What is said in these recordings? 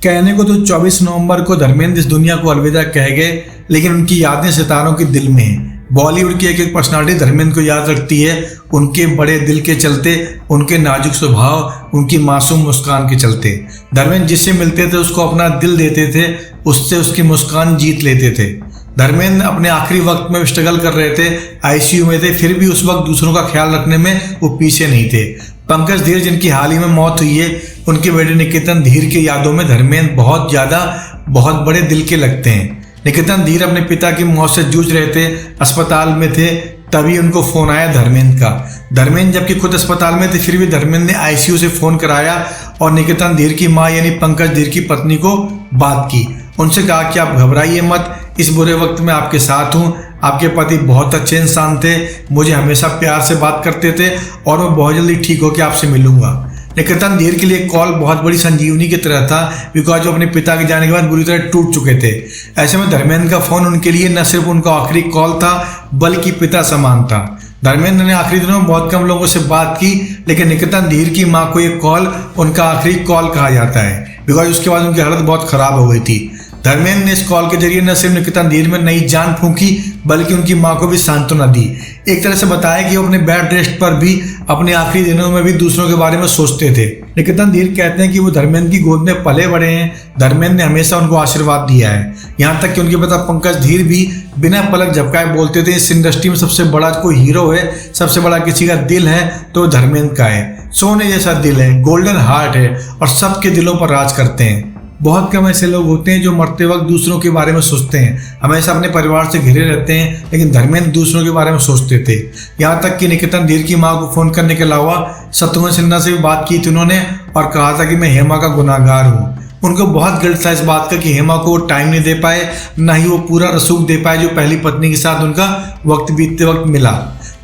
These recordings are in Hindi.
कहने को तो 24 नवंबर को धर्मेंद्र इस दुनिया को अलविदा कह गए, लेकिन उनकी यादें सितारों के दिल में हैं। बॉलीवुड की एक एक पर्सनालिटी धर्मेंद्र को याद रखती है, उनके बड़े दिल के चलते, उनके नाजुक स्वभाव, उनकी मासूम मुस्कान के चलते। धर्मेंद्र जिससे मिलते थे उसको अपना दिल देते थे, उससे उसकी मुस्कान जीत लेते थे। धर्मेंद्र अपने आखिरी वक्त में स्ट्रगल कर रहे थे, आईसीयू में थे, फिर भी उस वक्त दूसरों का ख्याल रखने में वो पीछे नहीं थे। पंकज धीर जिनकी हाल ही में मौत हुई है, उनके बेटे निकेतन धीर की यादों में धर्मेंद्र बहुत बड़े दिल के लगते हैं। निकेतन धीर अपने पिता की मौत से जूझ रहे थे, अस्पताल में थे, तभी उनको फोन आया धर्मेंद्र का। धर्मेंद्र जबकि खुद अस्पताल में थे, फिर भी धर्मेंद्र ने आईसीयू से फोन कराया और निकेतन धीर की मां यानी पंकज धीर की पत्नी को बात की। उनसे कहा कि आप घबराइए मत, इस बुरे वक्त में आपके साथ हूँ। आपके पति बहुत अच्छे इंसान थे, मुझे हमेशा प्यार से बात करते थे और मैं बहुत जल्दी ठीक होकर आपसे मिलूंगा। निकेतन धीर के लिए कॉल बहुत बड़ी संजीवनी की तरह था, बिकॉज वो अपने पिता के जाने के बाद बुरी तरह टूट चुके थे। ऐसे में धर्मेंद्र का फोन उनके लिए न सिर्फ उनका आखिरी कॉल था, बल्कि पिता समान था। धर्मेंद्र ने आखिरी दिनों में बहुत कम लोगों से बात की, लेकिन निकेतन धीर की मां को ये कॉल उनका आखिरी कॉल कहा जाता है, बिकॉज उसके बाद उनकी हालत बहुत खराब हो गई थी। धर्मेंद्र ने इस कॉल के जरिए न सिर्फ निकेतन धीर में नई जान फूंकी, बल्कि उनकी मां को भी सांत्वना दी। एक तरह से बताया कि वो अपने बेड रेस्ट पर भी, अपने आखिरी दिनों में भी दूसरों के बारे में सोचते थे। निकेतन धीर कहते हैं कि वो धर्मेंद्र की गोद में पले बड़े हैं, धर्मेंद्र ने हमेशा उनको आशीर्वाद दिया है। यहाँ तक कि उनके पिता पंकज धीर भी बिना पलक झपकाए बोलते थे, इस इंडस्ट्री में सबसे बड़ा कोई हीरो है, सबसे बड़ा किसी का दिल है तो धर्मेंद्र का है। सोने जैसा दिल है, गोल्डन हार्ट है और सबके दिलों पर राज करते हैं। बहुत कम ऐसे लोग होते हैं जो मरते वक्त दूसरों के बारे में सोचते हैं, हमेशा अपने परिवार से घिरे रहते हैं, लेकिन धर्मेंद्र दूसरों के बारे में सोचते थे। यहाँ तक कि निकेतन धीर की मां को फोन करने के अलावा शत्रुघ्न सिन्हा से भी बात की थी उन्होंने और कहा था कि मैं हेमा का गुनाहगार हूँ। उनको बहुत गिल्ट था इस बात का कि हेमा को वो टाइम नहीं दे पाए, ना ही वो पूरा रसूख दे पाए जो पहली पत्नी के साथ उनका वक्त बीतते वक्त मिला।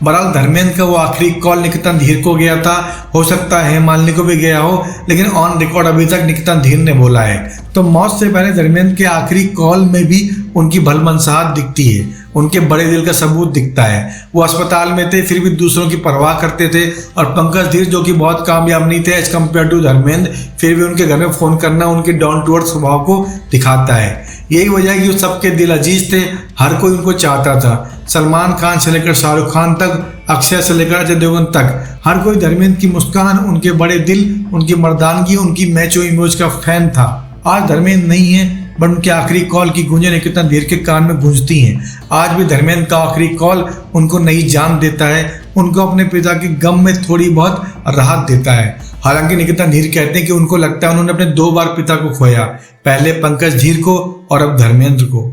बहरहाल धर्मेंद्र का वो आखिरी कॉल निकेतन धीर को गया था, हो सकता है मालिनी को भी गया हो, लेकिन ऑन रिकॉर्ड अभी तक निकेतन धीर ने बोला है। तो मौत से पहले धर्मेंद्र के आखिरी कॉल में भी उनकी भलमनसाहट दिखती है, उनके बड़े दिल का सबूत दिखता है। वो अस्पताल में थे, फिर भी दूसरों की परवाह करते थे। और पंकज धीर जो कि बहुत कामयाब नहीं थे एज कम्पेयर टू धर्मेंद्र, फिर भी उनके घर में फोन करना उनके डाउन टू अर्थ स्वभाव को दिखाता है। यही वजह है कि सबके दिल अजीज थे, हर कोई उनको चाहता था। सलमान खान से लेकर शाहरुख खान तक, अक्षय से लेकर अजय देवगन तक, हर कोई धर्मेंद्र की मुस्कान, उनके बड़े दिल, उनकी मर्दानगी, उनकी मैचो इमेज का फैन था। आज धर्मेंद्र नहीं है, बट उनके आखिरी कॉल की गूंजें निकेतन धीर के कान में गूंजती हैं। आज भी धर्मेंद्र का आखिरी कॉल उनको नई जान देता है, उनको अपने पिता के गम में थोड़ी बहुत राहत देता है। हालांकि निकेतन धीर कहते हैं कि उनको लगता है उन्होंने अपने 2 बार पिता को खोया, पहले पंकज धीर को और अब धर्मेंद्र को।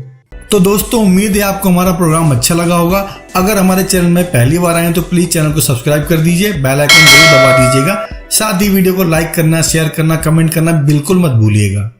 तो दोस्तों, उम्मीद है आपको हमारा प्रोग्राम अच्छा लगा होगा। अगर हमारे चैनल में पहली बार आए हैं तो प्लीज चैनल को सब्सक्राइब कर दीजिए, बेल आइकन जरूर दबा दीजिएगा। साथ ही वीडियो को लाइक करना, शेयर करना, कमेंट करना बिल्कुल मत भूलिएगा।